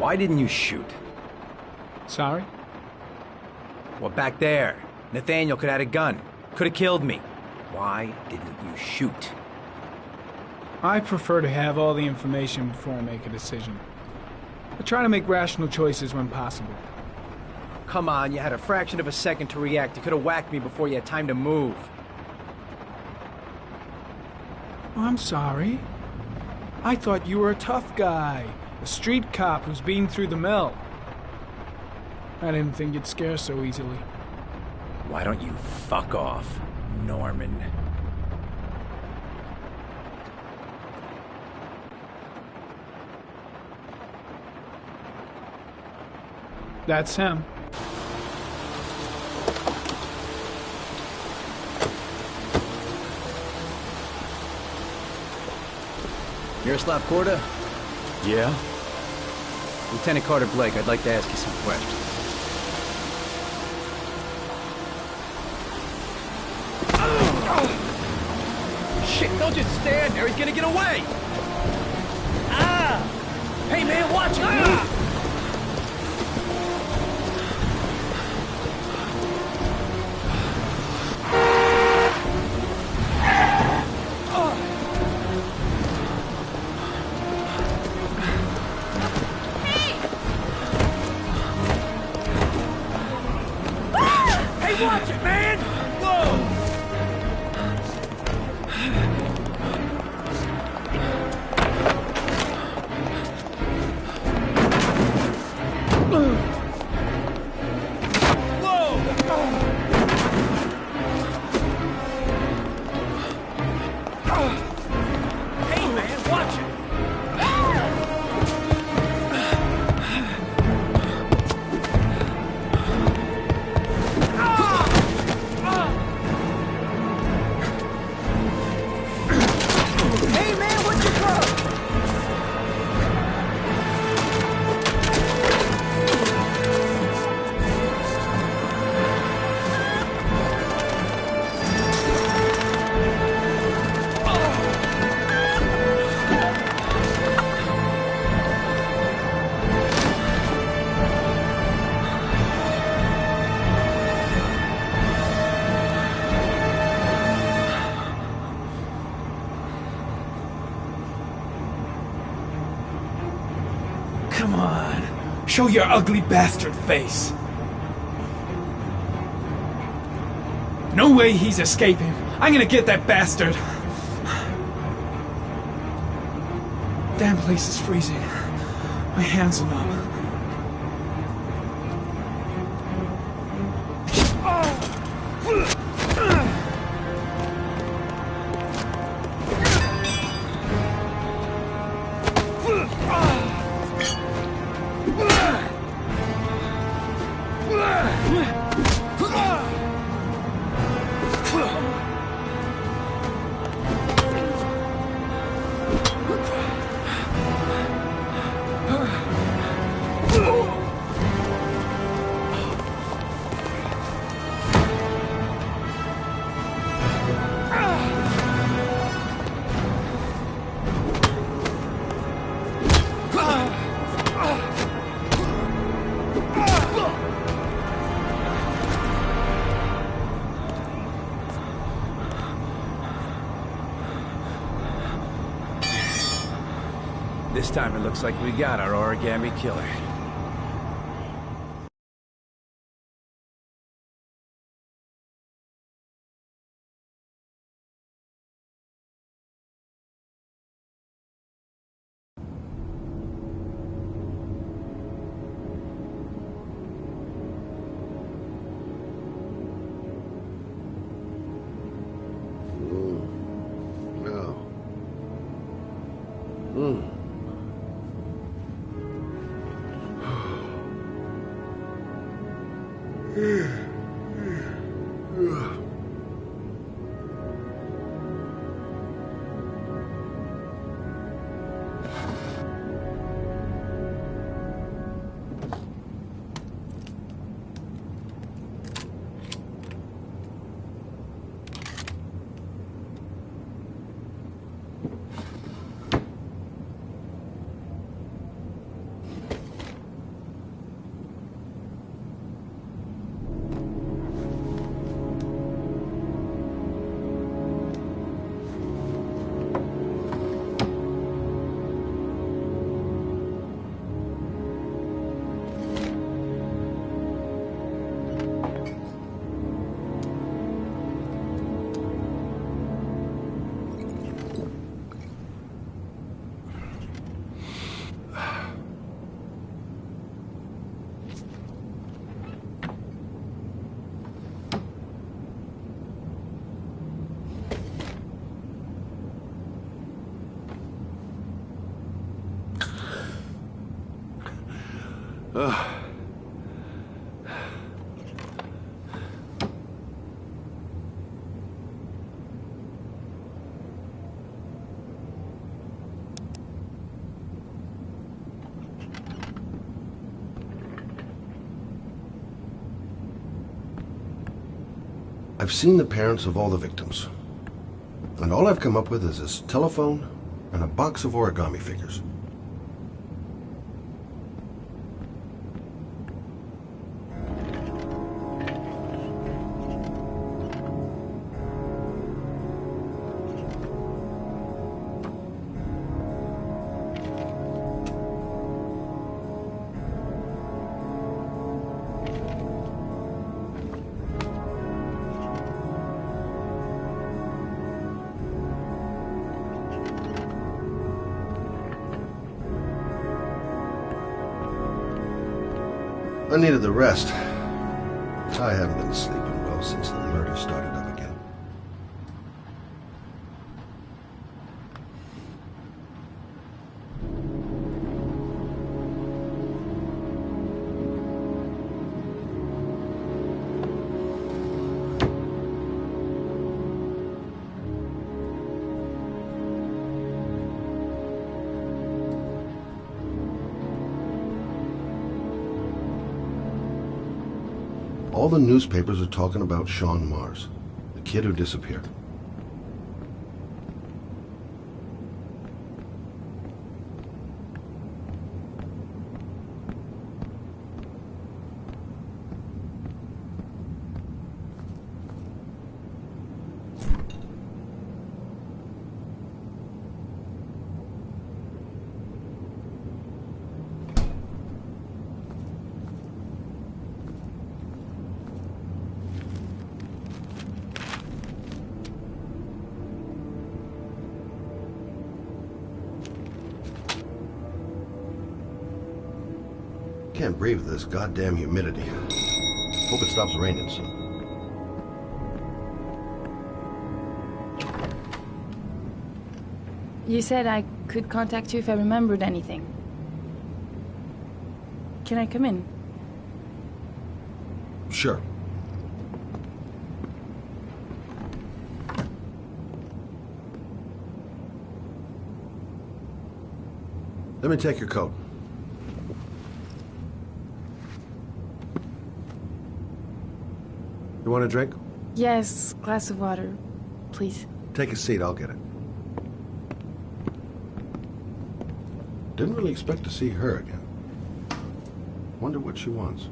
Why didn't you shoot? Sorry? Well, back there. Nathaniel could have had a gun. Could have killed me. Why didn't you shoot? I prefer to have all the information before I make a decision. I try to make rational choices when possible. Come on, you had a fraction of a second to react. You could have whacked me before you had time to move. I'm sorry. I thought you were a tough guy. A street cop who's been through the mill. I didn't think you'd scare so easily. Why don't you fuck off, Norman? That's him. Miroslav Korda? Yeah? Lieutenant Carter Blake, I'd like to ask you some questions. Shit, don't just stand there, he's gonna get away! Ah! Hey man, watch it! Ah! Watch it, man! Whoa! Hey, man, watch it! Come on, show your ugly bastard face. No way he's escaping. I'm gonna get that bastard. Damn place is freezing. My hands are numb. This time it looks like we got our origami killer. I've seen the parents of all the victims. And all I've come up with is this telephone and a box of origami figures. I needed the rest. I haven't been sleeping well since the murder started up again. All the newspapers are talking about Sean Mars, the kid who disappeared. Can't breathe with this goddamn humidity. Hope it stops raining soon. You said I could contact you if I remembered anything. Can I come in? Sure. Let me take your coat. You want a drink? Yes, glass of water, please. Take a seat, I'll get it. Didn't really expect to see her again. Wonder what she wants.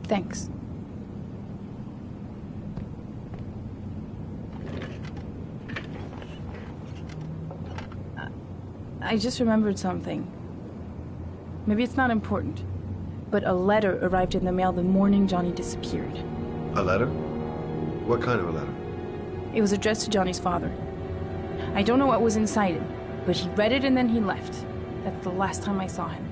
Thanks. I just remembered something. Maybe it's not important, but a letter arrived in the mail the morning Johnny disappeared. A letter? What kind of a letter? It was addressed to Johnny's father. I don't know what was inside it, but he read it and then he left. That's the last time I saw him.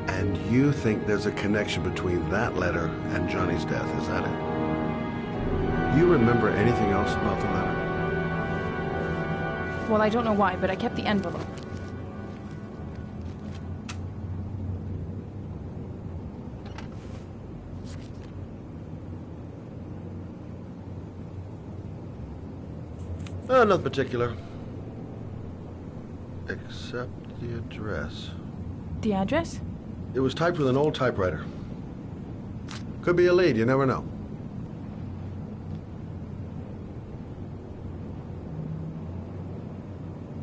And you think there's a connection between that letter and Johnny's death, is that it? You remember anything else about the letter? Well, I don't know why, but I kept the envelope. Nothing particular. Except the address. The address? It was typed with an old typewriter. Could be a lead, you never know.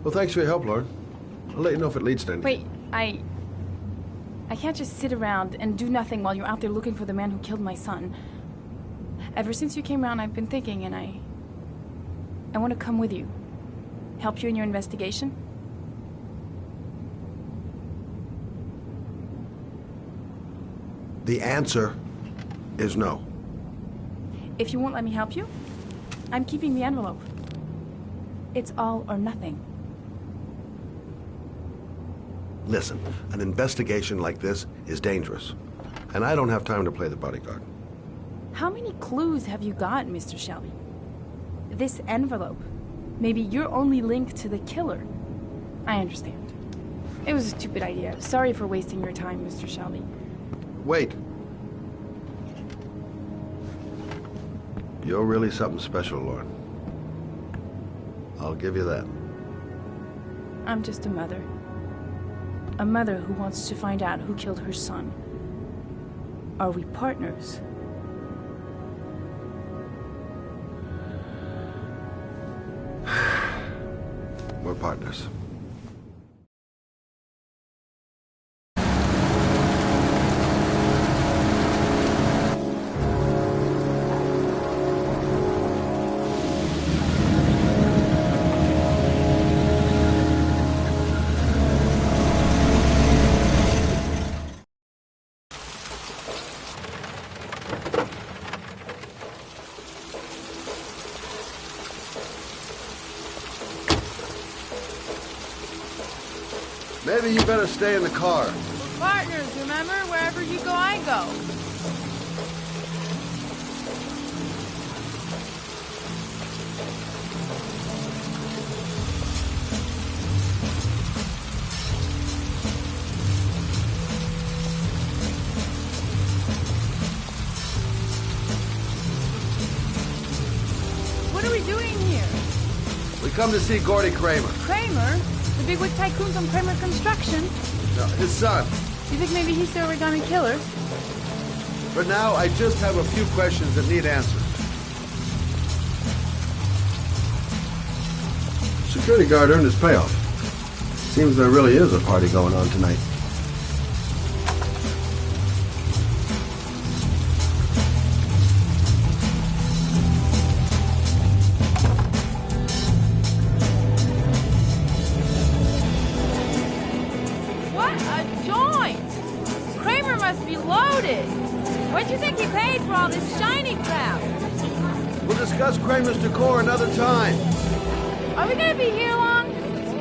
Well, thanks for your help, Lauren. I'll let you know if it leads to anything. Wait, I can't just sit around and do nothing while you're out there looking for the man who killed my son. Ever since you came around, I've been thinking, and I want to come with you. Help you in your investigation? The answer is no. If you won't let me help you, I'm keeping the envelope. It's all or nothing. Listen, an investigation like this is dangerous. And I don't have time to play the bodyguard. How many clues have you got, Mr. Shelby? This envelope. Maybe your only link to the killer. I understand. It was a stupid idea. Sorry for wasting your time, Mr. Shelby. Wait. You're really something special, Lauren. I'll give you that. I'm just a mother. A mother who wants to find out who killed her son. Are we partners? We're partners. Maybe you better stay in the car. We're partners, remember? Wherever you go, I go. What are we doing here? We come to see Gordy Kramer. Kramer? The bigwig tycoon from Kramer Construction? No, his son. You think maybe he's the origami killer? For now, I just have a few questions that need answers. Security guard earned his payoff. Seems there really is a party going on tonight. What a joint! Kramer must be loaded. What do you think he paid for all this shiny crap? We'll discuss Kramer's decor another time. Are we gonna be here long?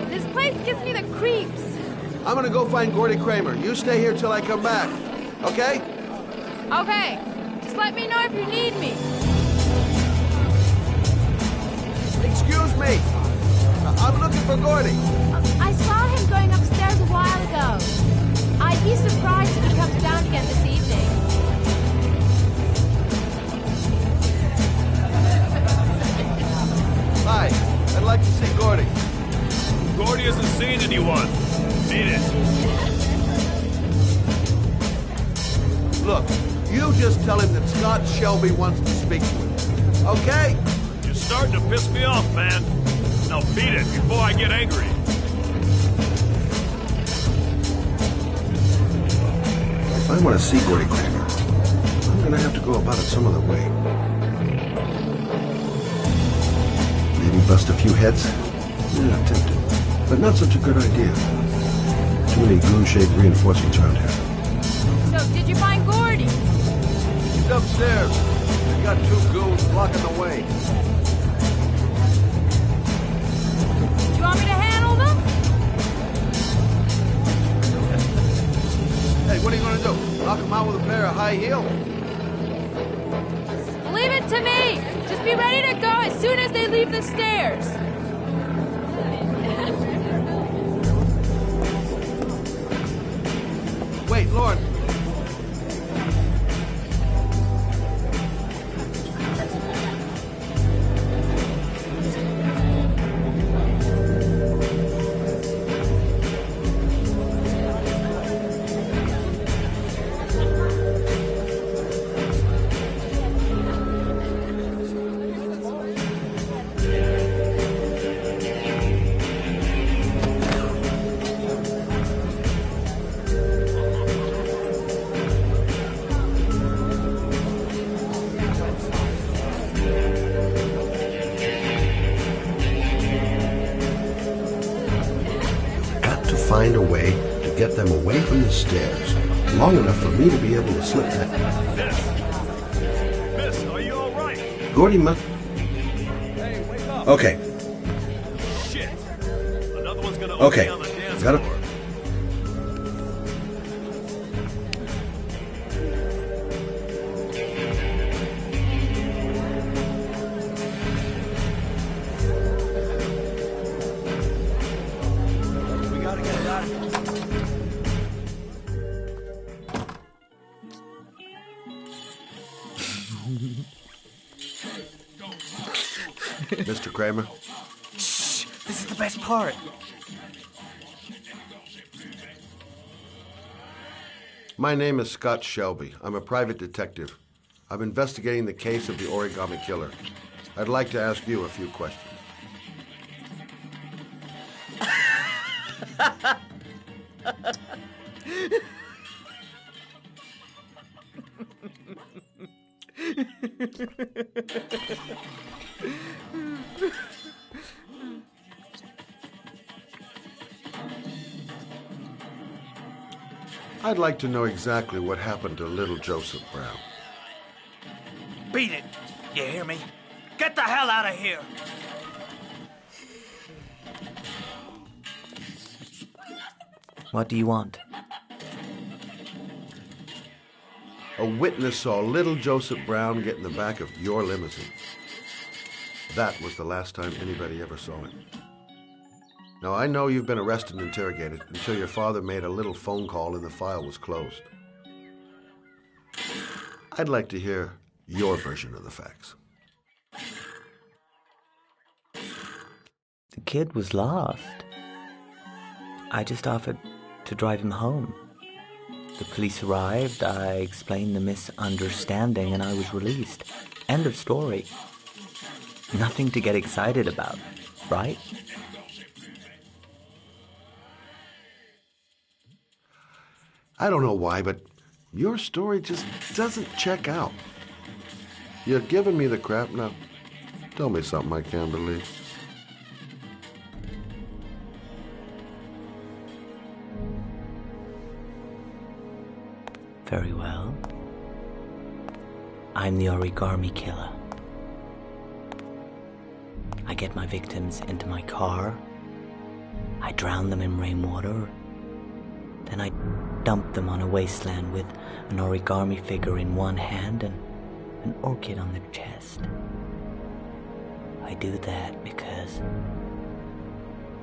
This place gives me the creeps. I'm gonna go find Gordy Kramer. You stay here till I come back. Okay? Okay, just let me know if you need me. Excuse me. I'm looking for Gordy. I saw him going upstairs a while ago. I'd be surprised if he comes down again this evening. Hi. I'd like to see Gordy. Gordy hasn't seen anyone. Beat it. Look, you just tell him that Scott Shelby wants to speak to him. Okay? You're starting to piss me off, man. Now beat it before I get angry. If I want to see Gordy Kramer, I'm gonna have to go about it some other way. Maybe bust a few heads? Yeah, tempted. But not such a good idea. Too many glue-shaped reinforcements around here. So, did you find Gordy? He's upstairs. He's got two goons blocking the way. Do you want me to handle them? Hey, what are you gonna do? Knock him out with a pair of high heels? Leave it to me! Just be ready to go as soon as they leave the stairs. Wait, Lauren. Find a way to get them away from the stairs, long enough for me to be able to slip that. Miss, are you all right? Gordy must... Hey, wake up. Okay, Shit. Another one's gonna Okay. OD on the dance Got it. floor. Mr. Kramer? Shh! This is the best part. My name is Scott Shelby. I'm a private detective. I'm investigating the case of the Origami Killer. I'd like to ask you a few questions. I'd like to know exactly what happened to little Joseph Brown. Beat it! You hear me? Get the hell out of here! What do you want? A witness saw little Joseph Brown get in the back of your limousine. That was the last time anybody ever saw him. Now, I know you've been arrested and interrogated until your father made a little phone call and the file was closed. I'd like to hear your version of the facts. The kid was lost. I just offered to drive him home. The police arrived, I explained the misunderstanding, and I was released. End of story. Nothing to get excited about, right? I don't know why, but your story just doesn't check out. You're giving me the crap now. Tell me something I can't believe. Very well. I'm the Origami Killer. I get my victims into my car. I drown them in rainwater. Then I dump them on a wasteland with an origami figure in one hand and an orchid on their chest. I do that because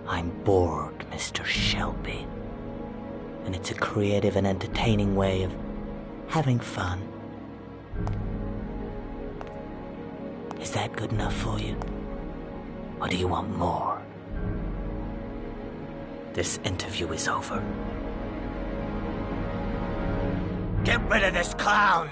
I'm bored, Mr. Shelby. And it's a creative and entertaining way of having fun. Is that good enough for you? Or do you want more? This interview is over. Get rid of this clown!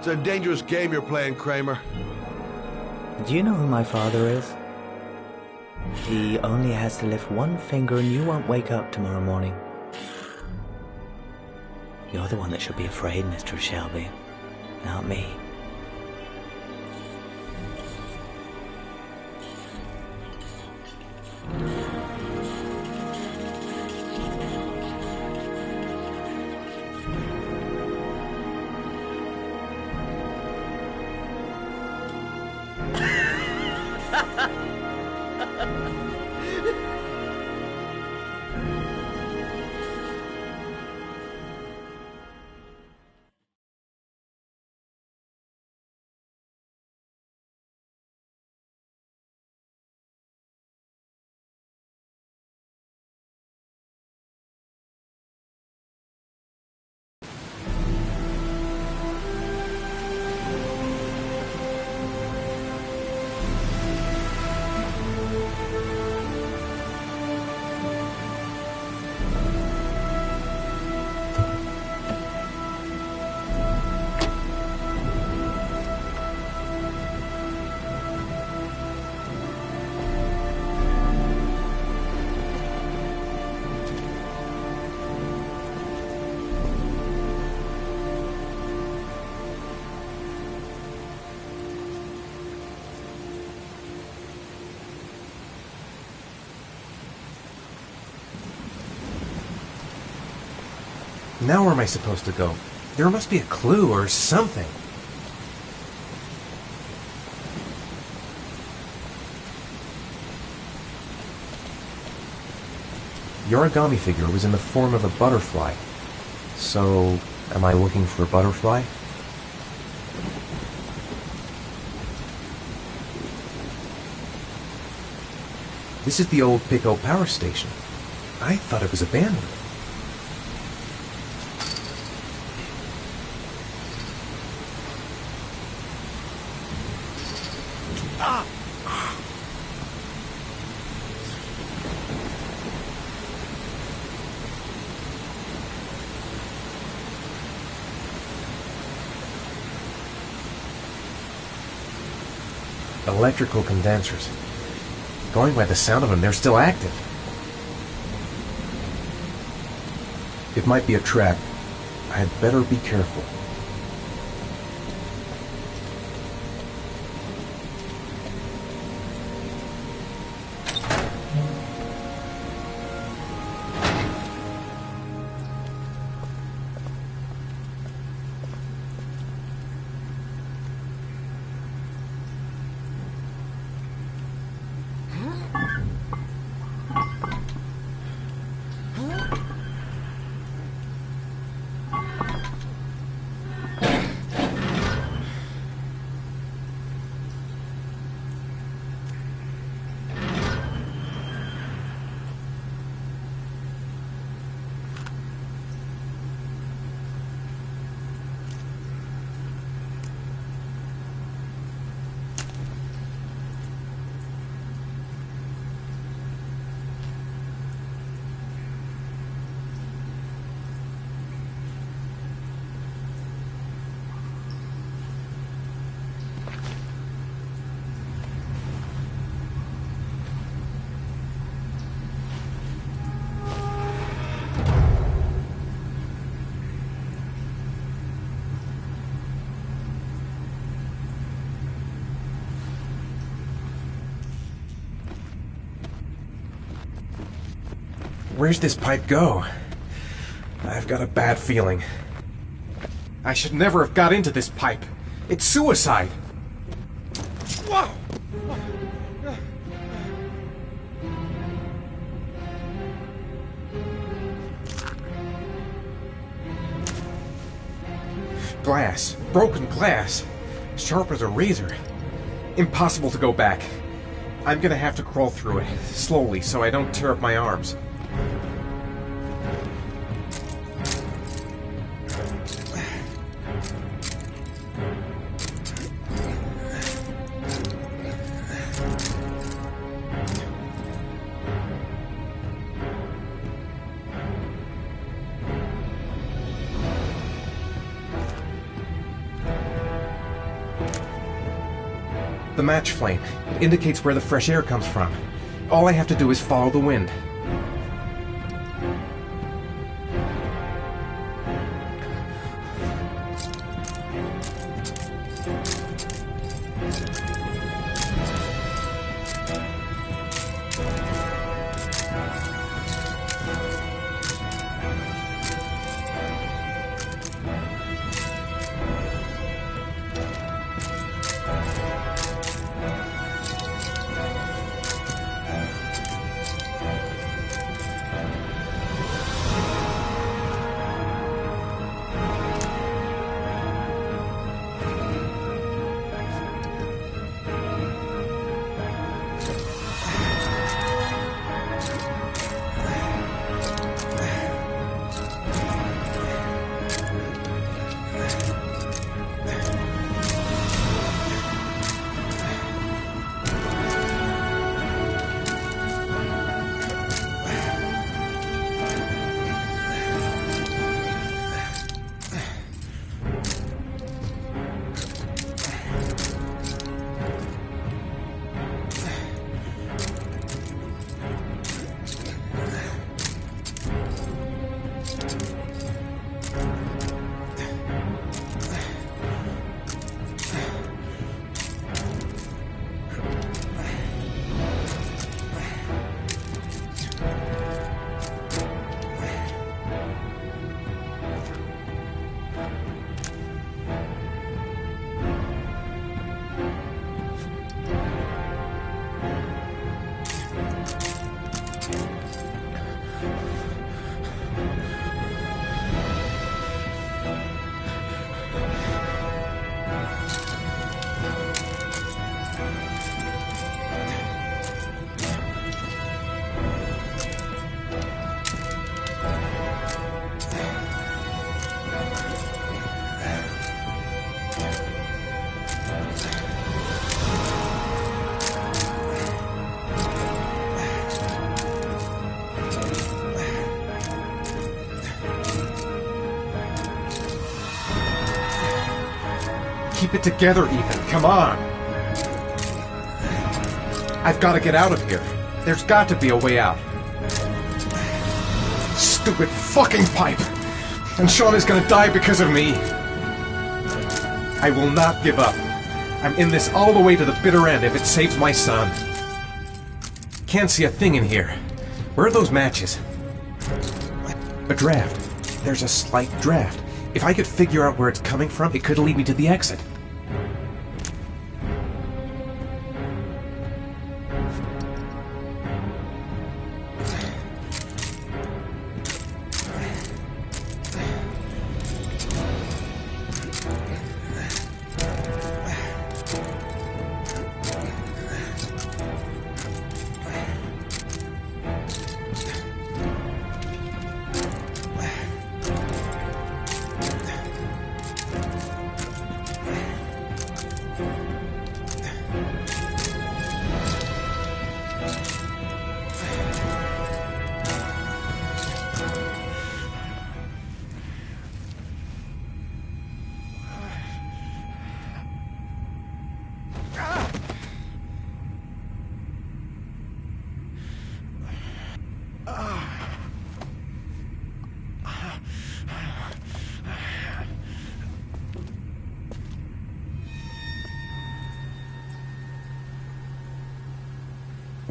It's a dangerous game you're playing, Kramer. Do you know who my father is? He only has to lift one finger and you won't wake up tomorrow morning. You're the one that should be afraid, Mr. Shelby, not me. Now where am I supposed to go? There must be a clue or something. The origami figure was in the form of a butterfly. So, am I looking for a butterfly? This is the old Pico power station. I thought it was abandoned. Electrical condensers. Going by the sound of them, they're still active. It might be a trap. I'd better be careful. Where's this pipe go? I've got a bad feeling. I should never have got into this pipe. It's suicide. Whoa! Glass. Broken glass. Sharp as a razor. Impossible to go back. I'm gonna have to crawl through it, slowly, so I don't tear up my arms. The match flame. It indicates where the fresh air comes from. All I have to do is follow the wind. Keep it together, Ethan. Come on. I've got to get out of here. There's got to be a way out. Stupid fucking pipe! And Sean is gonna die because of me! I will not give up. I'm in this all the way to the bitter end if it saves my son. Can't see a thing in here. Where are those matches? A draft. There's a slight draft. If I could figure out where it's coming from, it could lead me to the exit.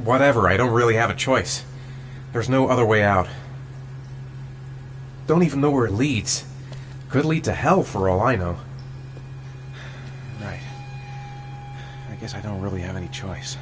Whatever, I don't really have a choice. There's no other way out. Don't even know where it leads. Could lead to hell for all I know. Right. I guess I don't really have any choice.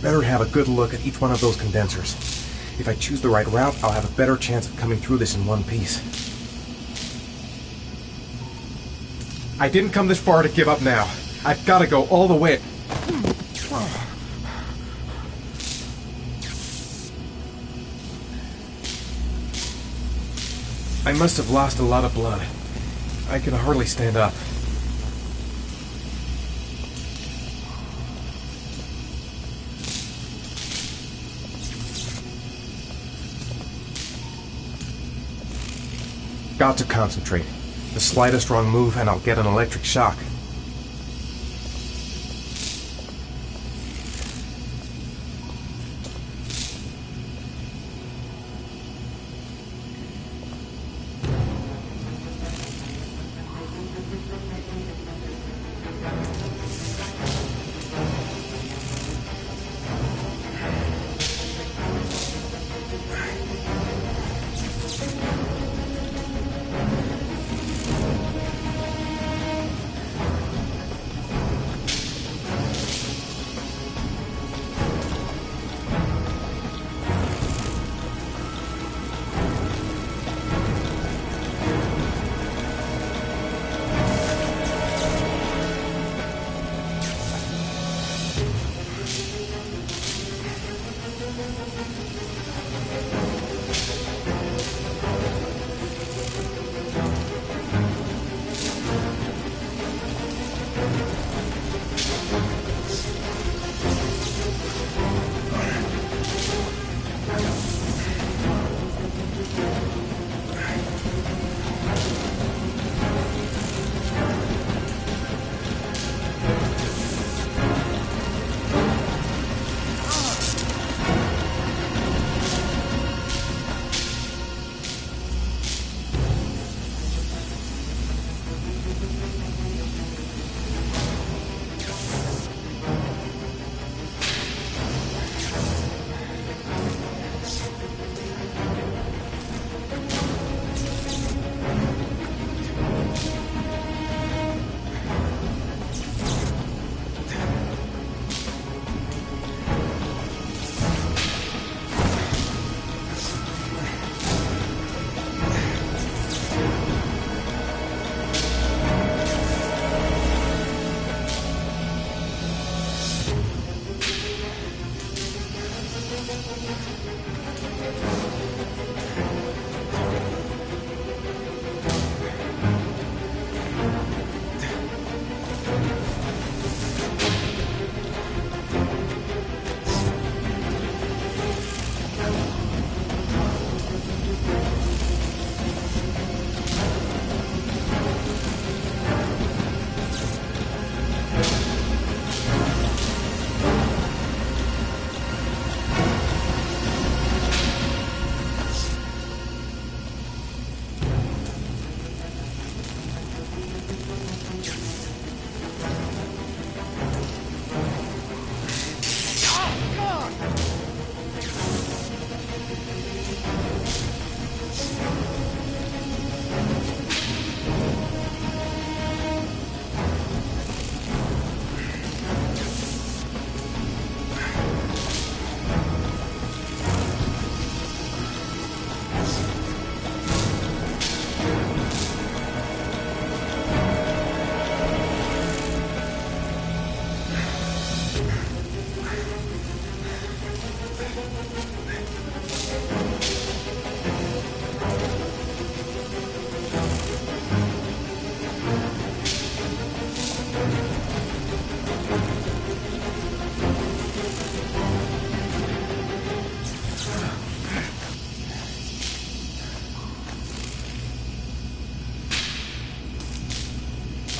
Better have a good look at each one of those condensers. If I choose the right route, I'll have a better chance of coming through this in one piece. I didn't come this far to give up now. I've got to go all the way. I must have lost a lot of blood. I can hardly stand up. Got to concentrate. The slightest wrong move and I'll get an electric shock.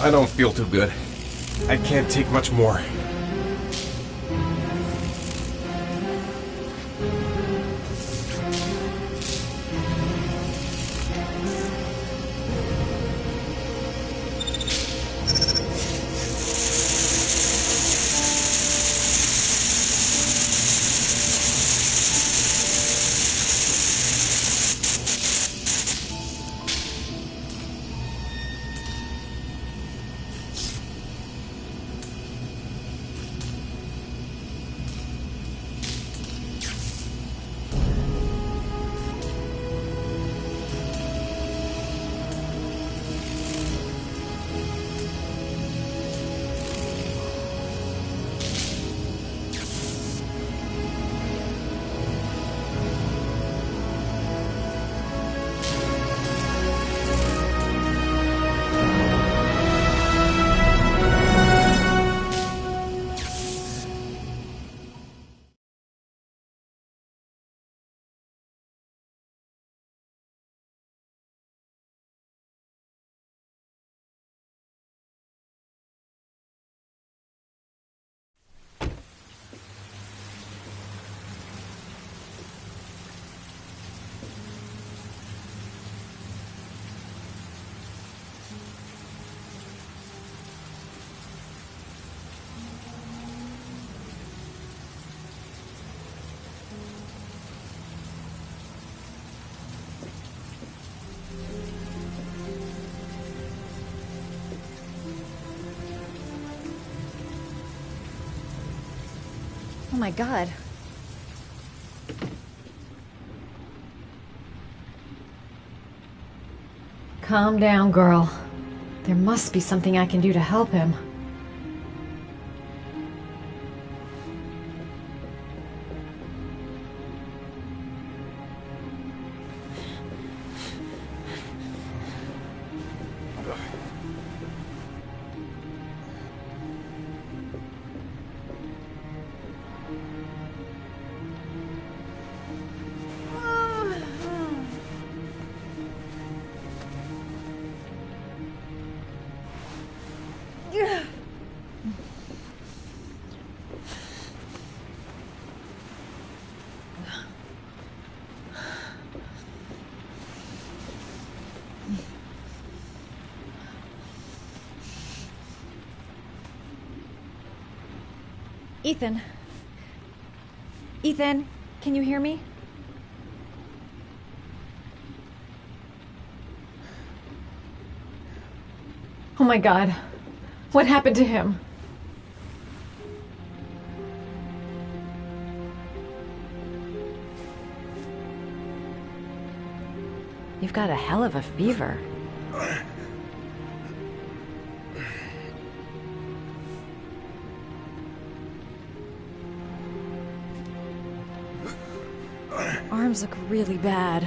I don't feel too good. I can't take much more. Oh my God. Calm down, girl. There must be something I can do to help him. Ethan. Ethan, can you hear me? Oh my God. What happened to him? You've got a hell of a fever. Arms look really bad.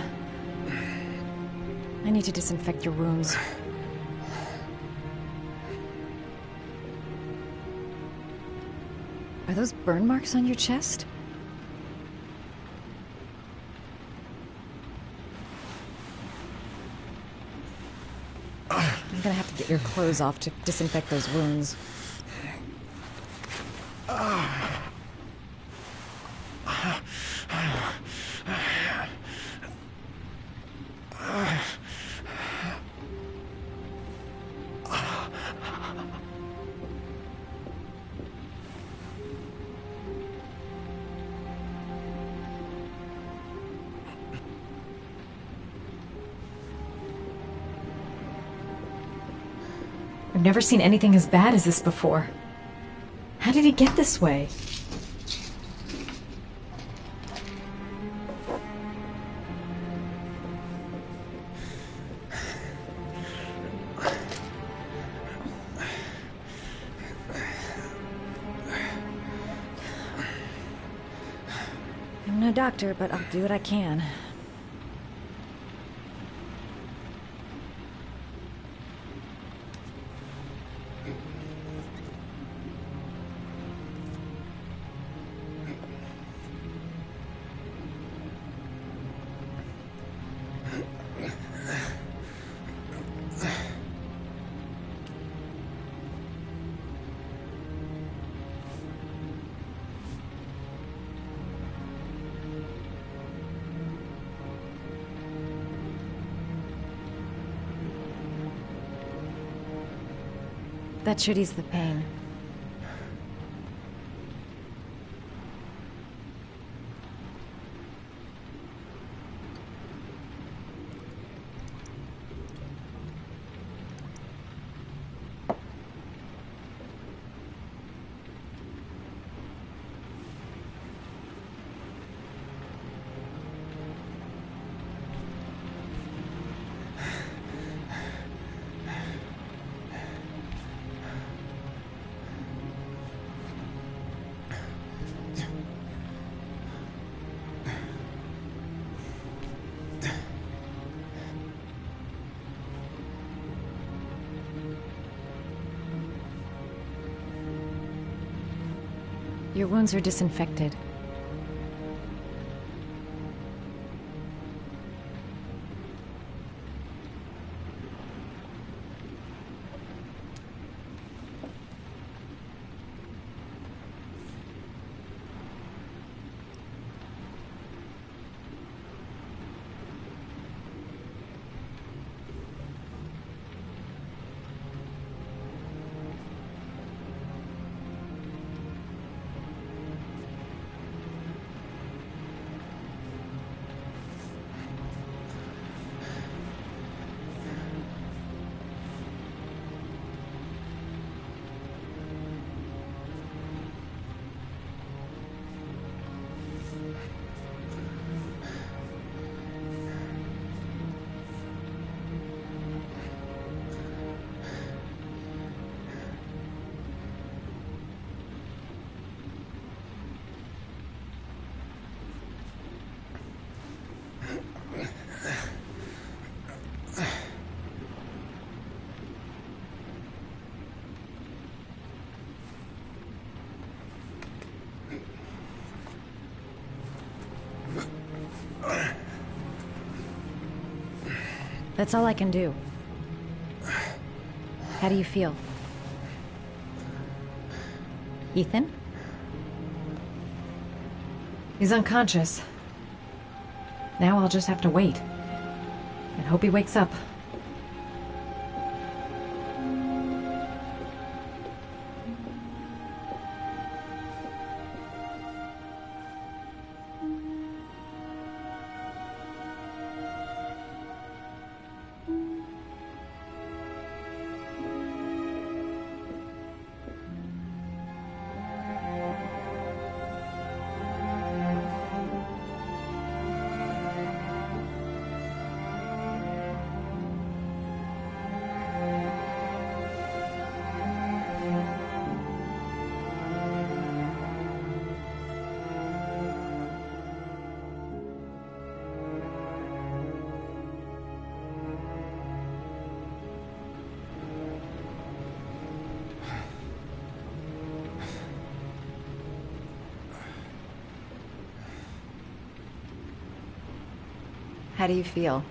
I need to disinfect your wounds. Are those burn marks on your chest? I'm gonna have to get your clothes off to disinfect those wounds. I've never seen anything as bad as this before. How did he get this way? I'm no doctor, but I'll do what I can. That should ease the pain. Your wounds are disinfected. That's all I can do. How do you feel? Ethan? He's unconscious. Now I'll just have to wait. And hope he wakes up. How do you feel?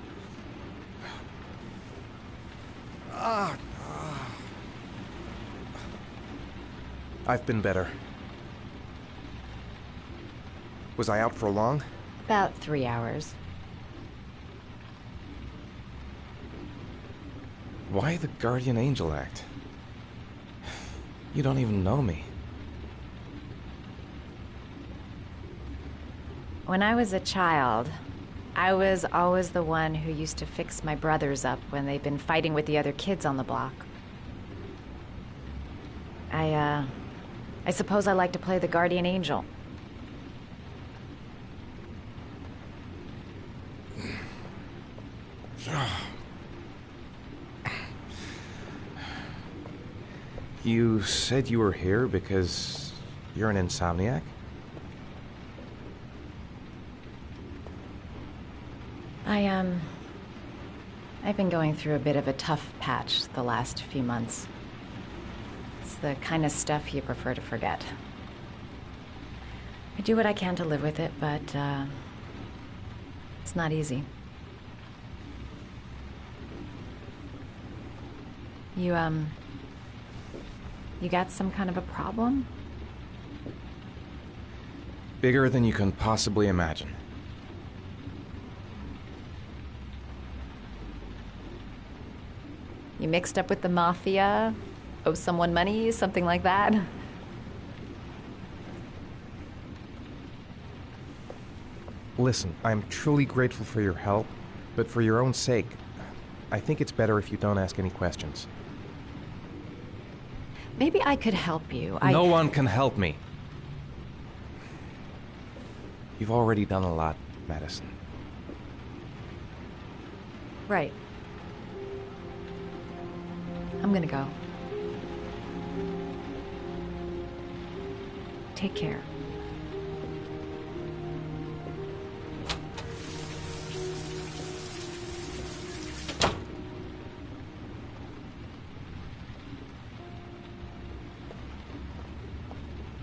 I've been better. Was I out for long? About 3 hours. Why the Guardian Angel act? You don't even know me. When I was a child, I was always the one who used to fix my brothers up when they'd been fighting with the other kids on the block. I suppose I like to play the Guardian Angel. You said you were here because you're an insomniac? I've been going through a bit of a tough patch the last few months. It's the kind of stuff you prefer to forget. I do what I can to live with it, but, it's not easy. You got some kind of a problem? Bigger than you can possibly imagine. You mixed up with the Mafia? owe someone money, something like that. Listen, I'm truly grateful for your help, but for your own sake, I think it's better if you don't ask any questions. Maybe I could help you. No one can help me. You've already done a lot, Madison. Right. I'm gonna go. Take care.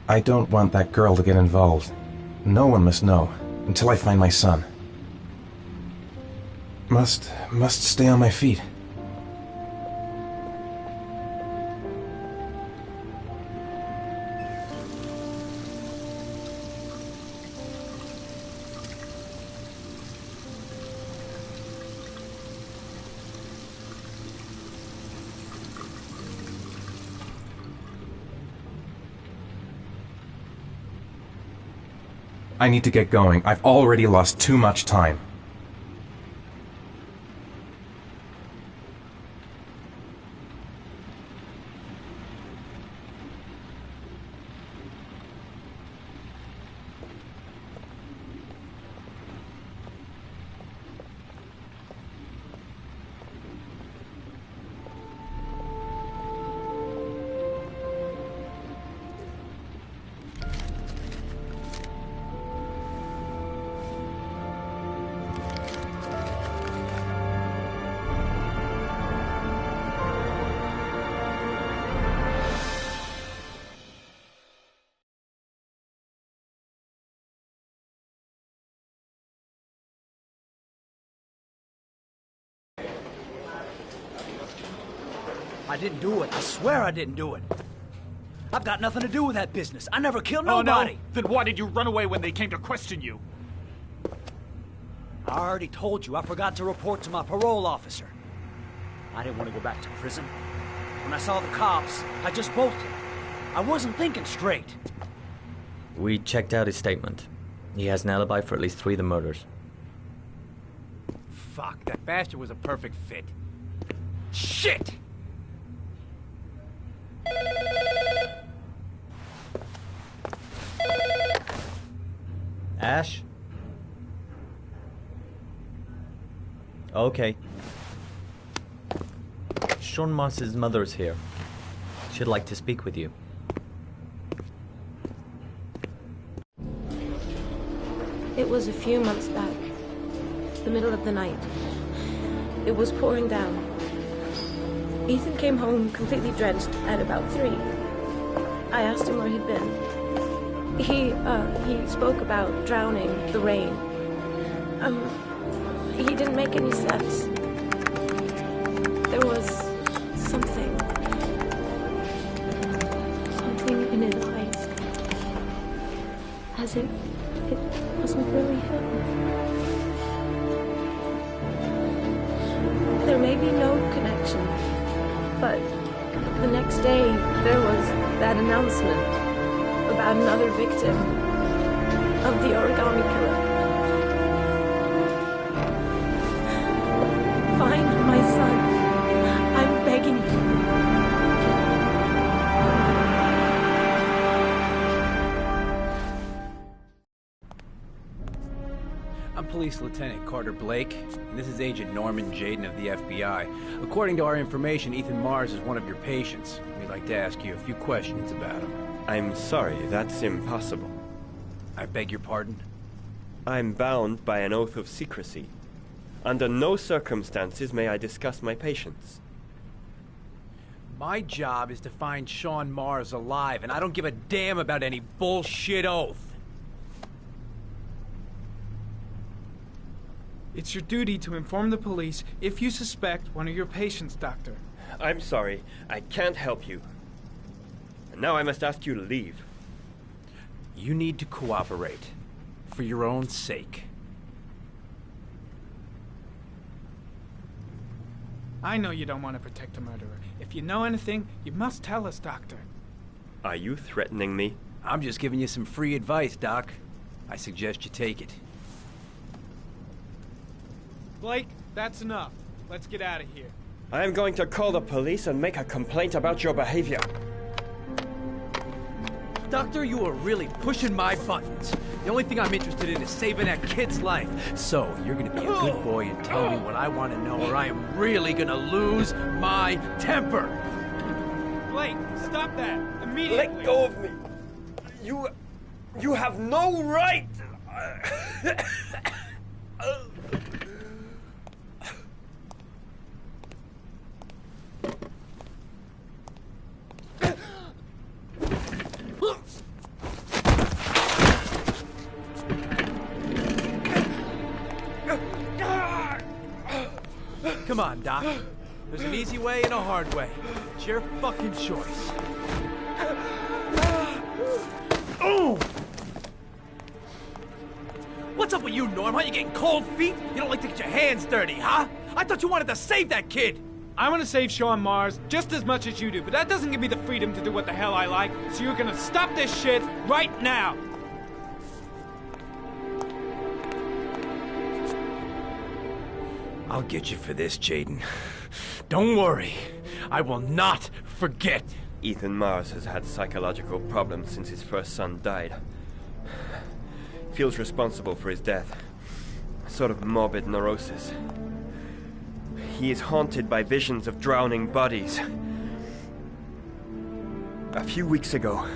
I don't want that girl to get involved. No one must know, until I find my son. Must stay on my feet. I need to get going. I've already lost too much time. I didn't do it. I swear I didn't do it. I've got nothing to do with that business. I never killed nobody. Oh, no? Then why did you run away when they came to question you? I already told you I forgot to report to my parole officer. I didn't want to go back to prison. When I saw the cops, I just bolted. I wasn't thinking straight. We checked out his statement. He has an alibi for at least 3 of the murders. Fuck, that bastard was a perfect fit. Shit! Ash? Okay. Sean Mars's mother's here. She'd like to speak with you. It was a few months back. The middle of the night. It was pouring down. Ethan came home completely drenched at about 3. I asked him where he'd been. He spoke about drowning, the rain. He didn't make any sense. There was something in his eyes. As if it wasn't really him. There may be no connection, but the next day there was that announcement about another victim of the origami killer. Find my son. I'm begging you. I'm Police Lieutenant Carter Blake, and this is Agent Norman Jaden of the FBI. According to our information, Ethan Mars is one of your patients. We'd like to ask you a few questions about him. I'm sorry, that's impossible. I beg your pardon? I'm bound by an oath of secrecy. Under no circumstances may I discuss my patients. My job is to find Sean Mars alive, and I don't give a damn about any bullshit oath. It's your duty to inform the police if you suspect one of your patients, Doctor. I'm sorry, I can't help you. And now I must ask you to leave. You need to cooperate, for your own sake. I know you don't want to protect a murderer. If you know anything, you must tell us, Doctor. Are you threatening me? I'm just giving you some free advice, Doc. I suggest you take it. Blake, that's enough. Let's get out of here. I am going to call the police and make a complaint about your behavior. Doctor, you are really pushing my buttons. The only thing I'm interested in is saving that kid's life. So, you're gonna be a good boy and tell me what I want to know, or I am really gonna lose my temper. Blake, stop that! Immediately! Let go of me! You have no right! Come on, Doc. There's an easy way and a hard way. It's your fucking choice. Oh! What's up with you, Norm? Huh? You getting cold feet? You don't like to get your hands dirty, huh? I thought you wanted to save that kid! I want to save Sean Mars just as much as you do, but that doesn't give me the freedom to do what the hell I like, so you're gonna stop this shit right now! I'll get you for this, Jayden. Don't worry. I will not forget. Ethan Mars has had psychological problems since his first son died. Feels responsible for his death. A sort of morbid neurosis. He is haunted by visions of drowning bodies. A few weeks ago,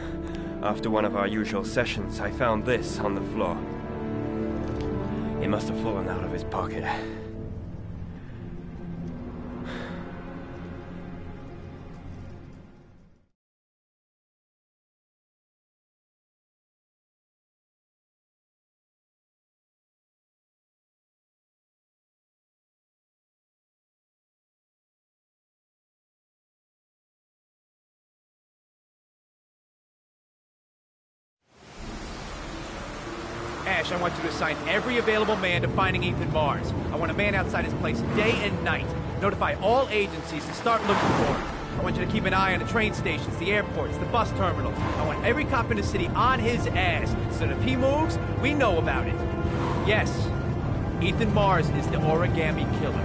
after one of our usual sessions, I found this on the floor. It must have fallen out of his pocket. Ash, I want you to assign every available man to finding Ethan Mars. I want a man outside his place day and night. Notify all agencies to start looking for him. I want you to keep an eye on the train stations, the airports, the bus terminals. I want every cop in the city on his ass, so that if he moves, we know about it. Yes, Ethan Mars is the origami killer.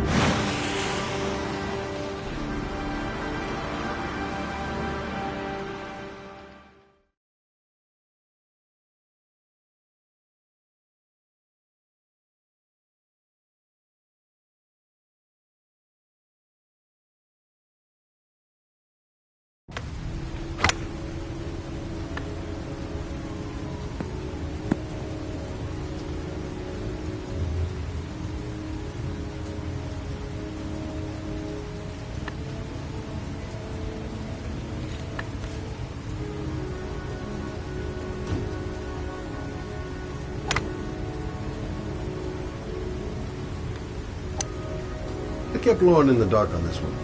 I kept Lauren in the dark on this one.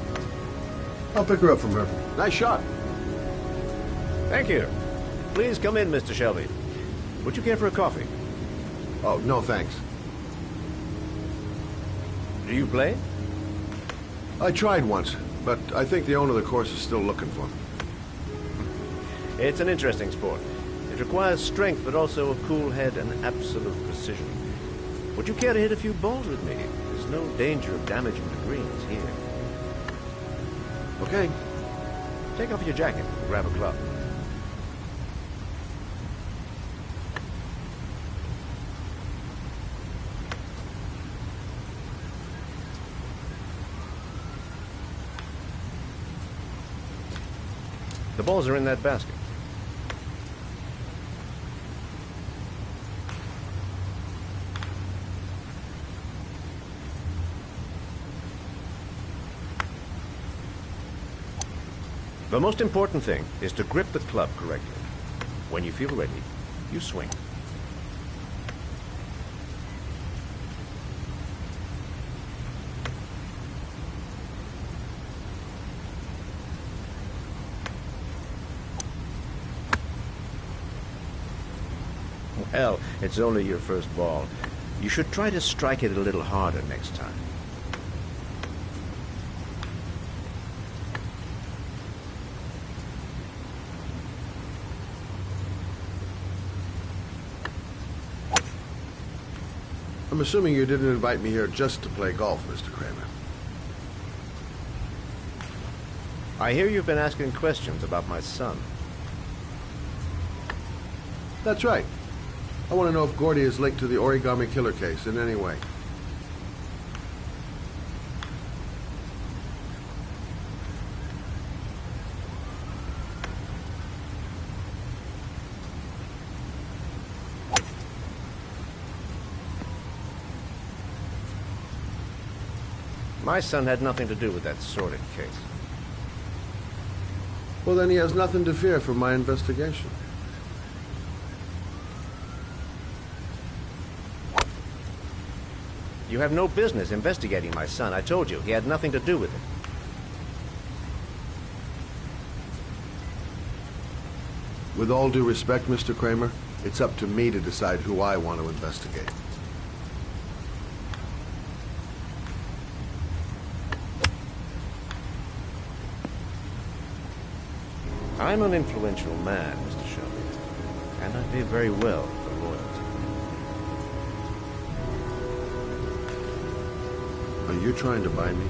I'll pick her up from her. Nice shot. Thank you. Please come in, Mr. Shelby. Would you care for a coffee? Oh, no thanks. Do you play? I tried once, but I think the owner of the course is still looking for me. It's an interesting sport. It requires strength, but also a cool head and absolute precision. Would you care to hit a few balls with me? There's no danger of damaging the greens here. Okay. Take off your jacket and grab a club. The balls are in that basket. The most important thing is to grip the club correctly. When you feel ready, you swing. Well, it's only your first ball. You should try to strike it a little harder next time. I'm assuming you didn't invite me here just to play golf, Mr. Kramer. I hear you've been asking questions about my son. That's right. I want to know if Gordy is linked to the Origami Killer case in any way. My son had nothing to do with that sordid case. Well, then he has nothing to fear from my investigation. You have no business investigating my son. I told you, he had nothing to do with it. With all due respect, Mr. Kramer, it's up to me to decide who I want to investigate. I'm an influential man, Mr. Shelby, and I pay very well for loyalty. Are you trying to buy me?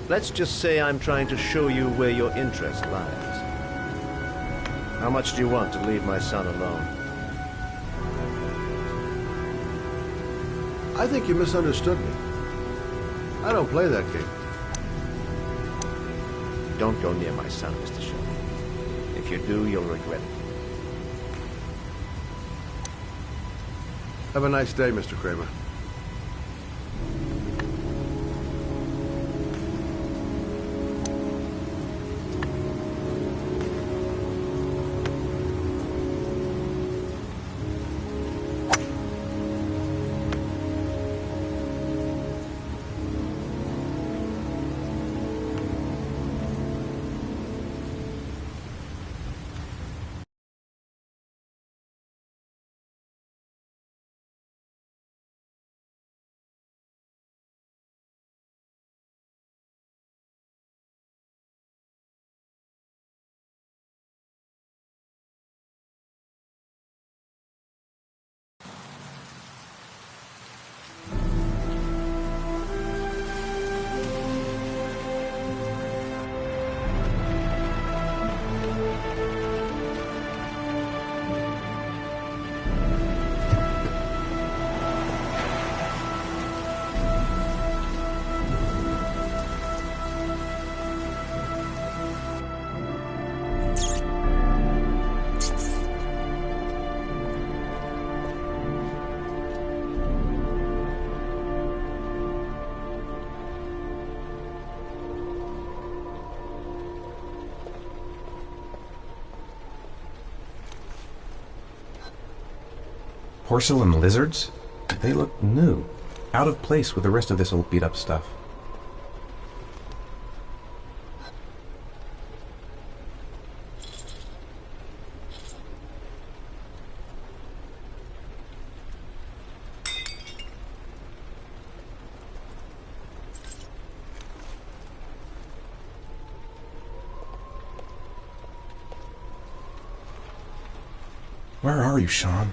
Let's just say I'm trying to show you where your interest lies. How much do you want to leave my son alone? I think you misunderstood me. I don't play that game. Don't go near my son, Mr. Shelby. If you do, you'll regret it. Have a nice day, Mr. Kramer. Porcelain lizards? They look new. Out of place with the rest of this old beat-up stuff. Where are you, Sean?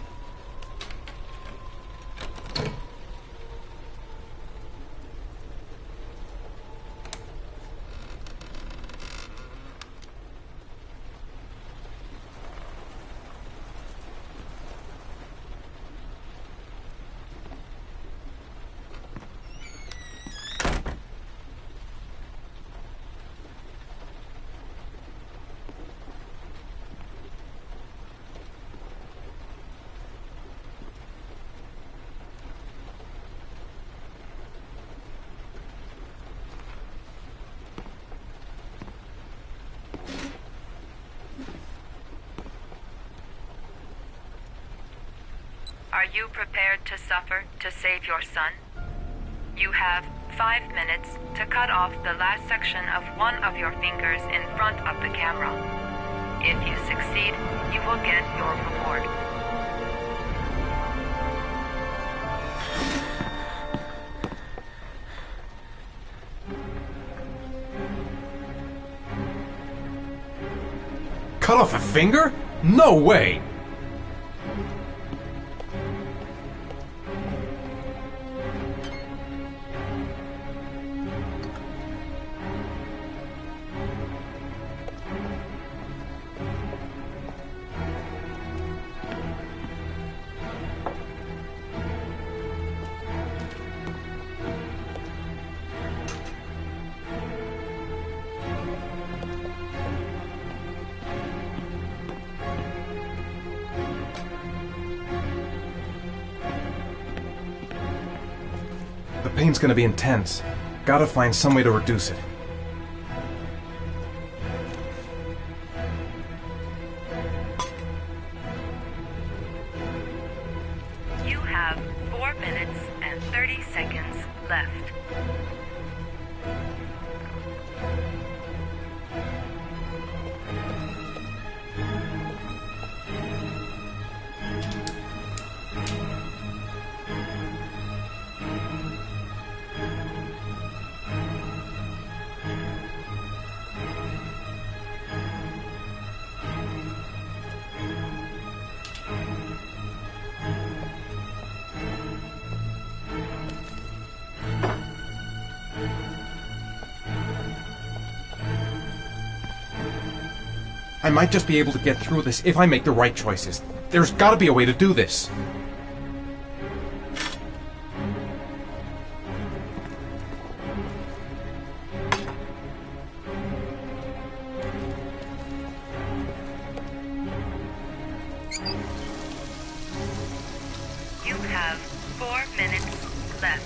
Are you prepared to suffer to save your son? You have 5 minutes to cut off the last section of one of your fingers in front of the camera. If you succeed, you will get your reward. Cut off a finger? No way! pain's gonna be intense. Gotta find some way to reduce it. You have 4 minutes and 30 seconds left. I might just be able to get through this if I make the right choices. There's gotta be a way to do this. You have 4 minutes left.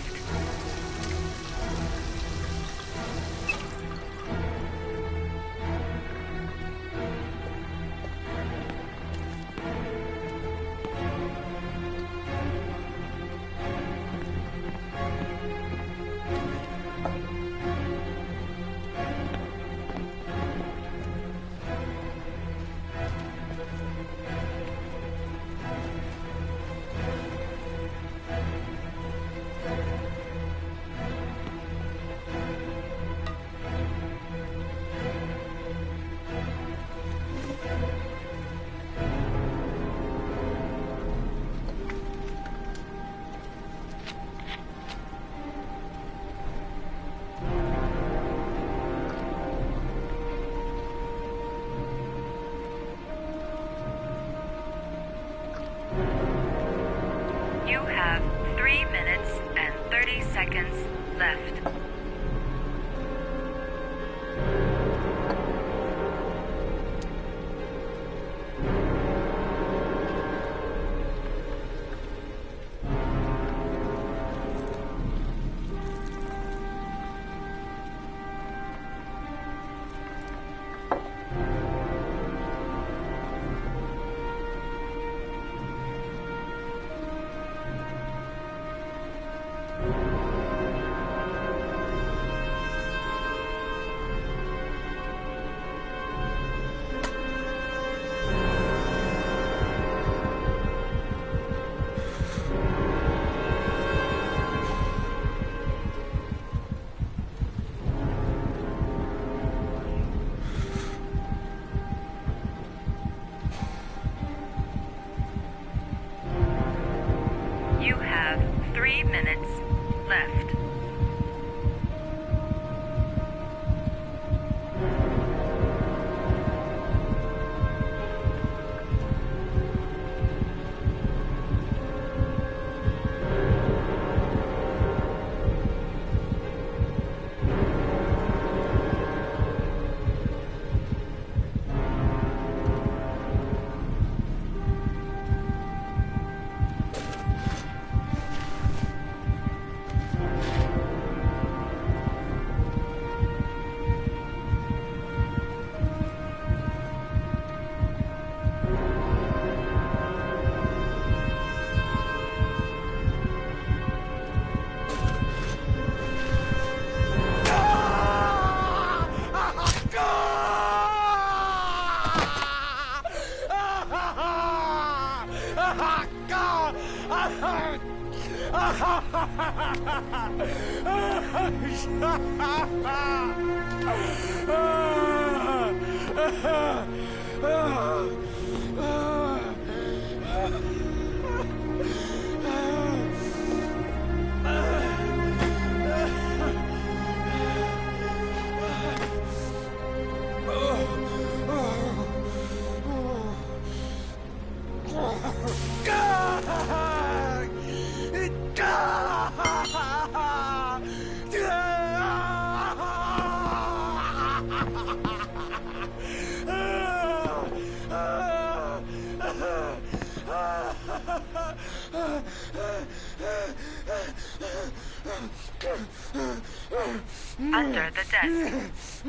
You have 3 minutes and 30 seconds left. You have 3 minutes left. under the desk.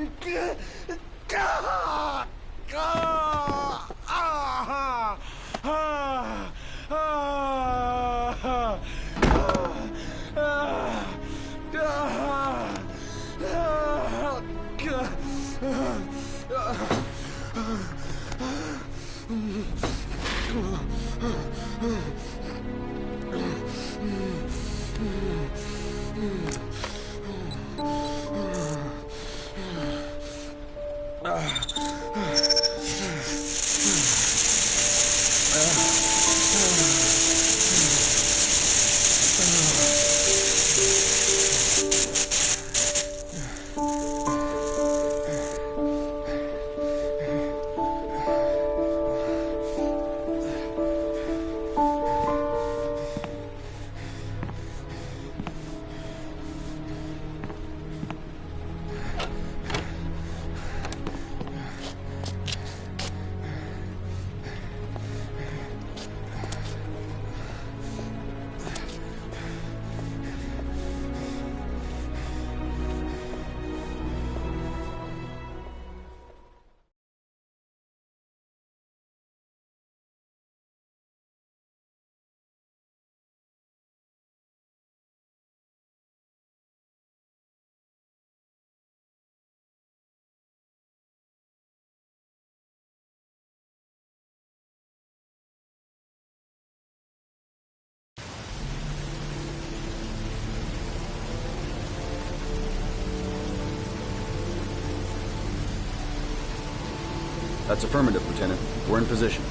That's affirmative, Lieutenant. We're in position.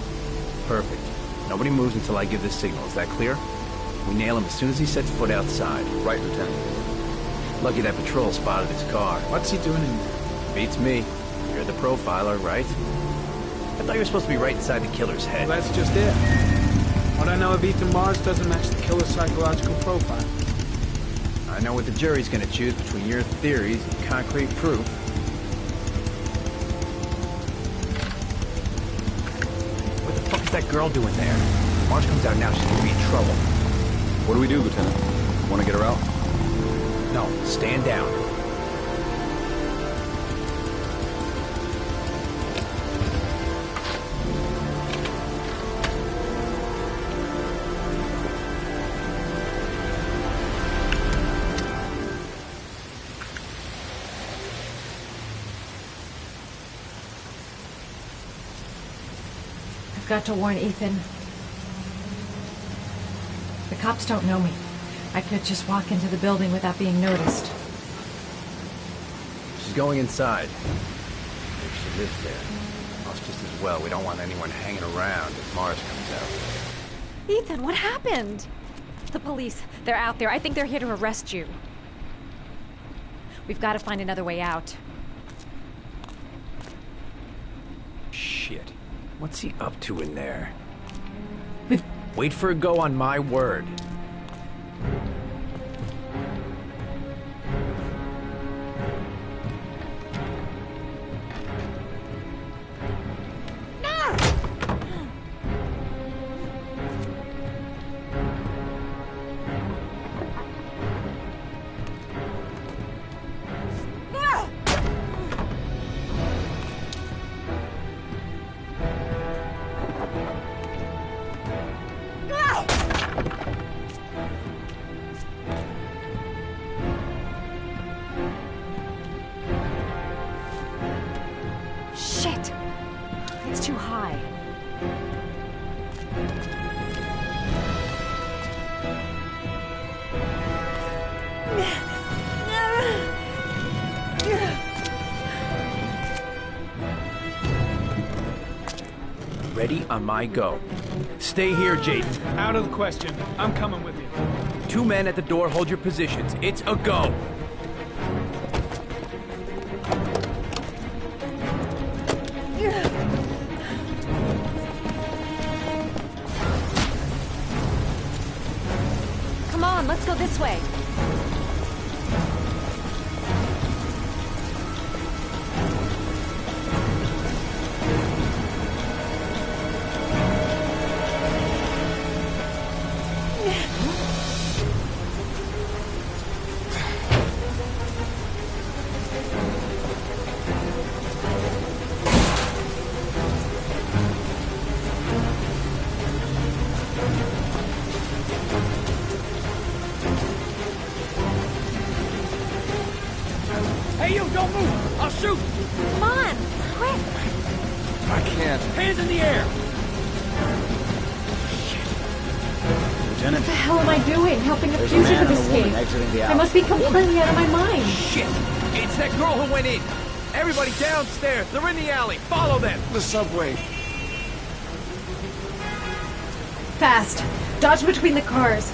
Perfect. Nobody moves until I give the signal. Is that clear? We nail him as soon as he sets foot outside. Right, Lieutenant. Lucky that patrol spotted his car. What's he doing in there? Beats me. You're the profiler, right? I thought you were supposed to be right inside the killer's head. Well, that's just it. What I know of Ethan Mars doesn't match the killer's psychological profile. I know what the jury's gonna choose between your theories and concrete proof. What the fuck is that girl doing there? If Mars comes out now, she's gonna be in trouble. What do we do, Lieutenant? Want to get her out? No, stand down. I've got to warn Ethan. The cops don't know me. I could just walk into the building without being noticed. She's going inside. If she lives there. Well, it's just as well. We don't want anyone hanging around if Mars comes out. Ethan, what happened? The police. They're out there. I think they're here to arrest you. We've got to find another way out. Shit. What's he up to in there? Wait for a go on my word. Shit! It's too high. Ready on my go. Stay here, Jaden. Out of the question. I'm coming with you. 2 men at the door, hold your positions. It's a go. Come on, let's go this way. Hey, you, don't move! I'll shoot! Come on, quick! I can't. Hands in the air! Lieutenant? What the hell am I doing? Helping a There's a man fugitive and a woman escape? exiting the I alley. must be completely out of my mind. Shit! It's that girl who went in! Everybody downstairs! They're in the alley! Follow them! The subway. Fast! Dodge between the cars.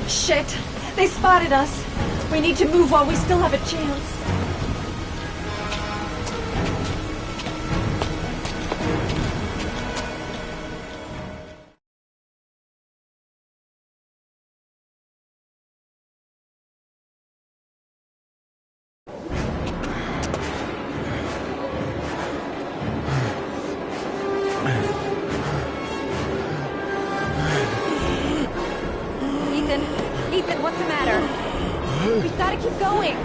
Shit! They spotted us! We need to move while we still have a chance. Ethan, what's the matter? We've got to keep going.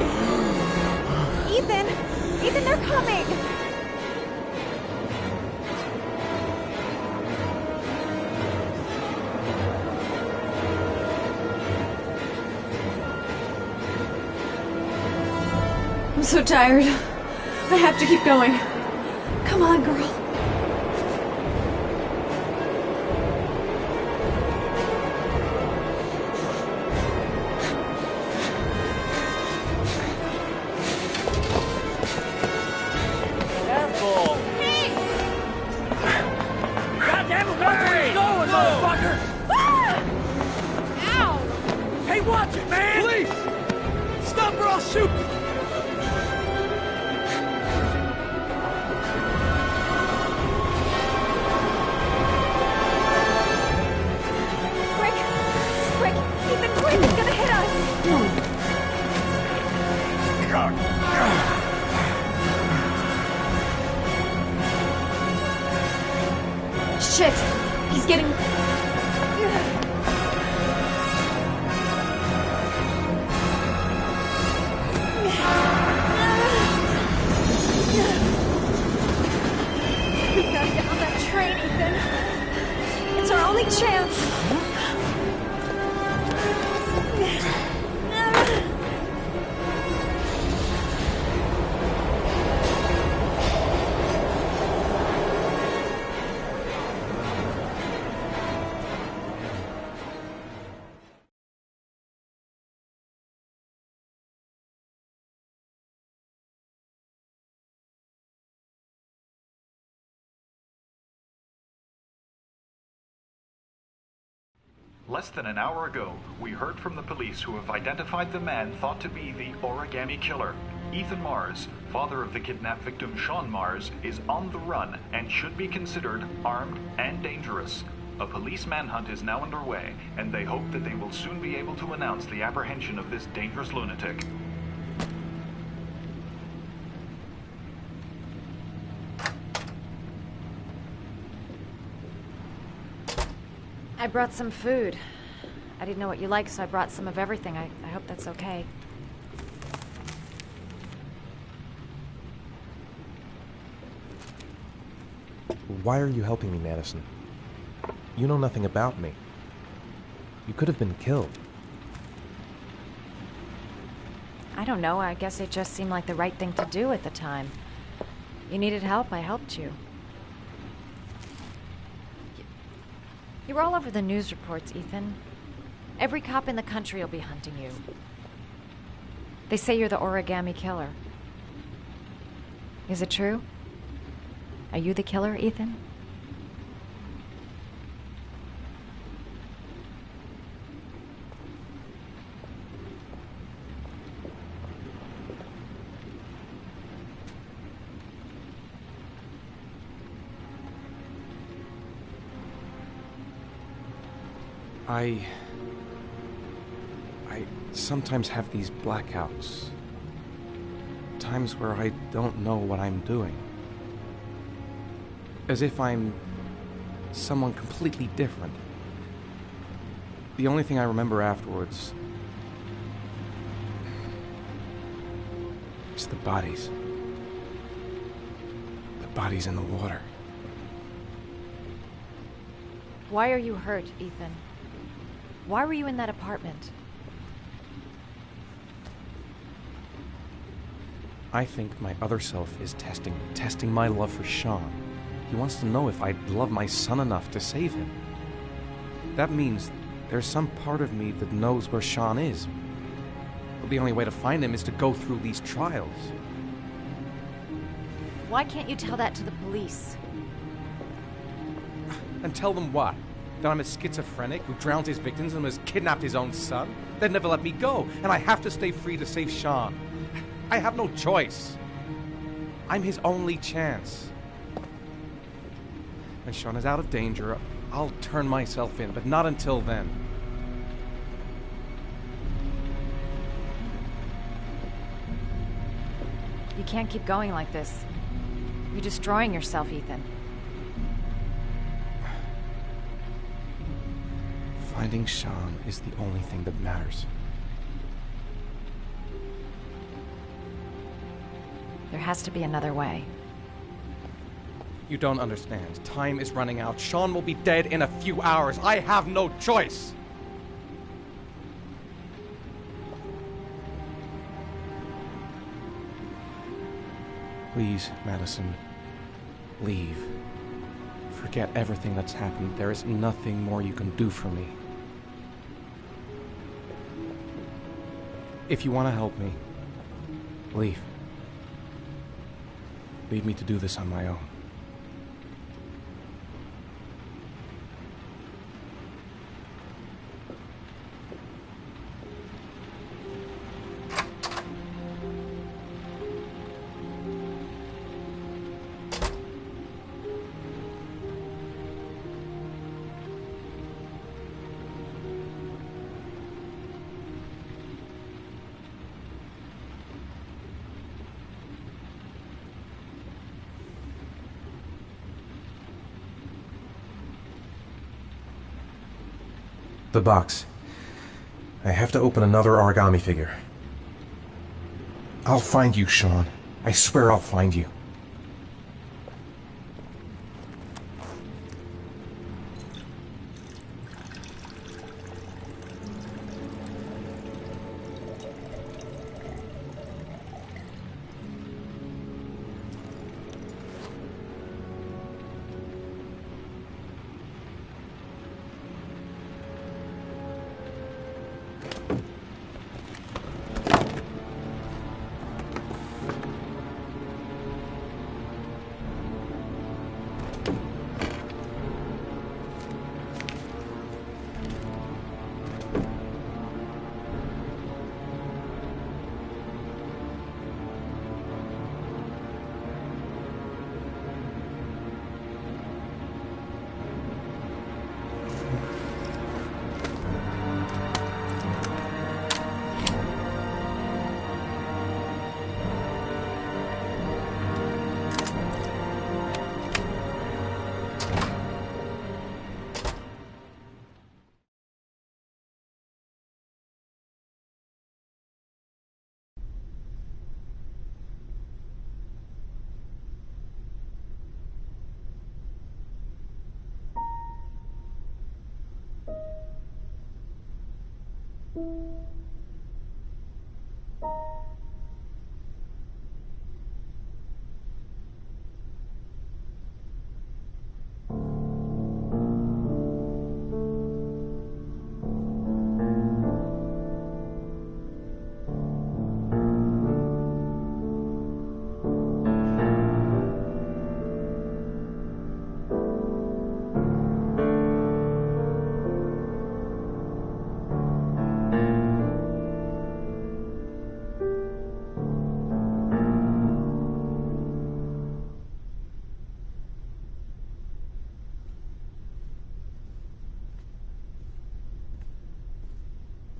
Ethan, they're coming. I'm so tired. I have to keep going. Come on, girl. Shit! He's getting... We've got to get on that train, Ethan. It's our only chance. Less than an hour ago, we heard from the police who have identified the man thought to be the Origami Killer. Ethan Mars, father of the kidnapped victim Sean Mars, is on the run and should be considered armed and dangerous. A police manhunt is now underway, and they hope that they will soon be able to announce the apprehension of this dangerous lunatic. I brought some food. I didn't know what you liked, so I brought some of everything. I hope that's okay. Why are you helping me, Madison? You know nothing about me. You could have been killed. I don't know. I guess it just seemed like the right thing to do at the time. You needed help, I helped you. You were all over the news reports, Ethan. Every cop in the country will be hunting you. They say you're the Origami Killer. Is it true? Are you the killer, Ethan? I sometimes have these blackouts. Times where I don't know what I'm doing. As if I'm someone completely different. The only thing I remember afterwards... It's the bodies. The bodies in the water. Why are you hurt, Ethan? Why were you in that apartment? I think my other self is testing my love for Sean. He wants to know if I love my son enough to save him. That means there's some part of me that knows where Sean is. But the only way to find him is to go through these trials. Why can't you tell that to the police? And tell them what? That I'm a schizophrenic who drowns his victims and has kidnapped his own son? They'd never let me go, and I have to stay free to save Sean. I have no choice. I'm his only chance. When Sean is out of danger, I'll turn myself in, but not until then. You can't keep going like this. You're destroying yourself, Ethan. Finding Sean is the only thing that matters. There has to be another way. You don't understand. Time is running out. Sean will be dead in a few hours. I have no choice. Please, Madison, leave. Forget everything that's happened. There is nothing more you can do for me. If you want to help me, leave. Leave me to do this on my own. The box. I have to open another origami figure. I'll find you, Sean. I swear I'll find you.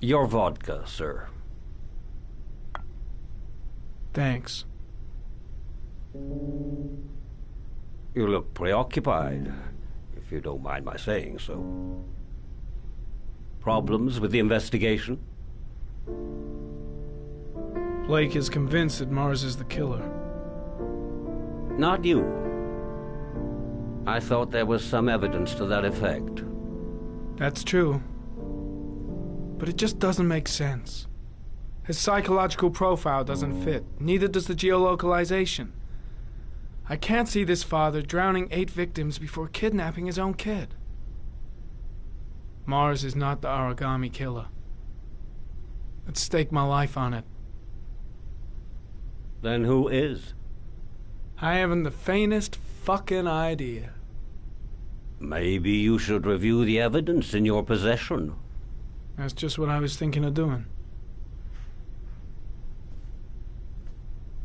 Your vodka, sir. Thanks. You look preoccupied, if you don't mind my saying so. Problems with the investigation? Blake is convinced that Mars is the killer. Not you. I thought there was some evidence to that effect. That's true. But it just doesn't make sense. His psychological profile doesn't fit. Neither does the geolocalization. I can't see this father drowning 8 victims before kidnapping his own kid. Mars is not the origami killer. I'd stake my life on it. Then who is? I haven't the faintest fucking idea. Maybe you should review the evidence in your possession. That's just what I was thinking of doing.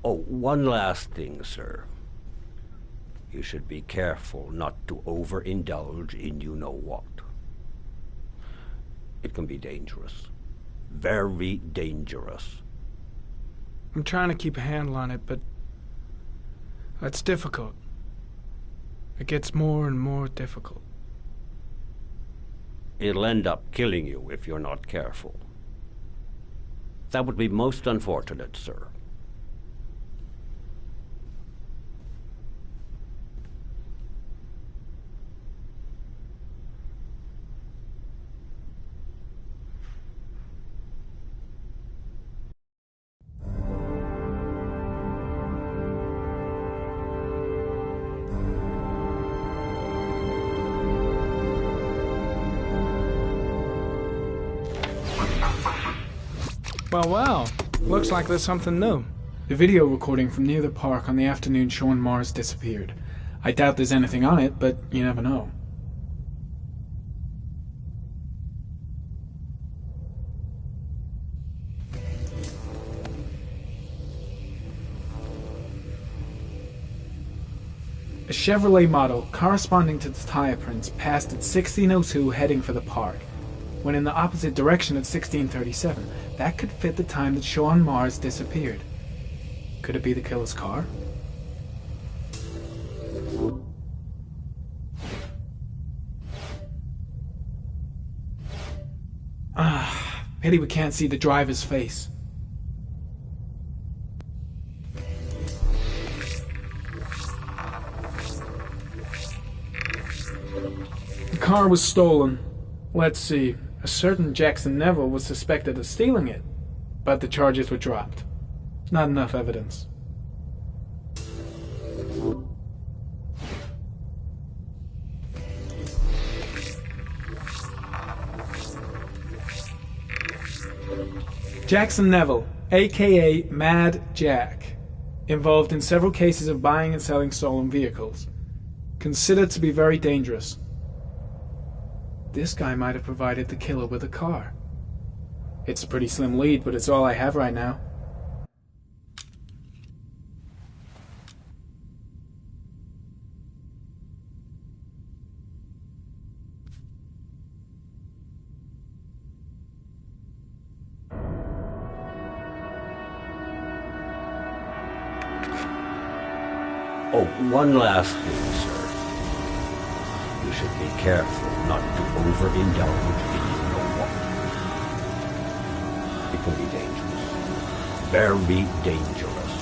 Oh, one last thing, sir. You should be careful not to overindulge in you-know-what. It can be dangerous. Very dangerous. I'm trying to keep a handle on it, but that's difficult. It gets more and more difficult. It'll end up killing you if you're not careful. That would be most unfortunate, sir. Well, looks like there's something new. The video recording from near the park on the afternoon Sean Mars disappeared. I doubt there's anything on it, but you never know. A Chevrolet model corresponding to the tire prints passed at 1602 heading for the park. When in the opposite direction at 1637, that could fit the time that Sean Mars disappeared. Could it be the killer's car? Pity we can't see the driver's face. The car was stolen. Let's see. A certain Jackson Neville was suspected of stealing it, but the charges were dropped. Not enough evidence. Jackson Neville, aka Mad Jack, involved in several cases of buying and selling stolen vehicles. Considered to be very dangerous. This guy might have provided the killer with a car. It's a pretty slim lead, but it's all I have right now. Oh, one last thing, sir. You should be careful not to overindulge in you-know-what. It can be dangerous. Very dangerous.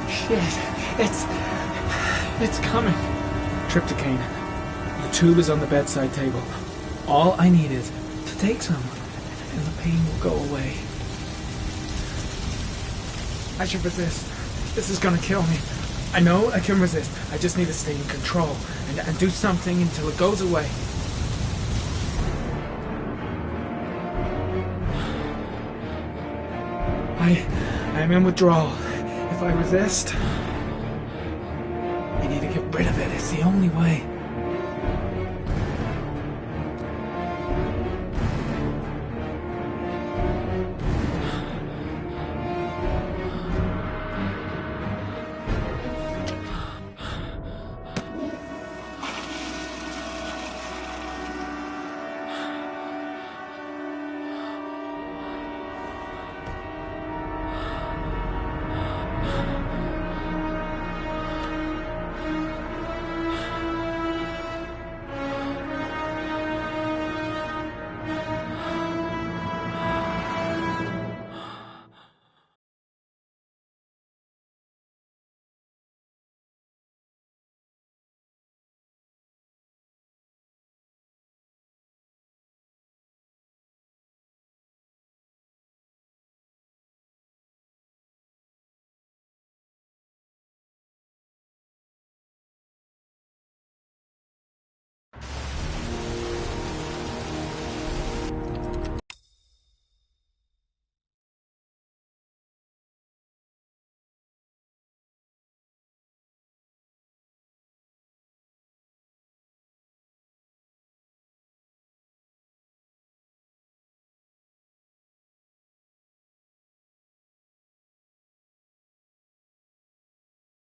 Shit, it's coming. Trypticane. The tube is on the bedside table. All I need is to take some, and the pain will go away. I should resist. This is gonna kill me. I know I can resist. I just need to stay in control and do something until it goes away. I am in withdrawal. If I resist, I need to get rid of it. It's the only way.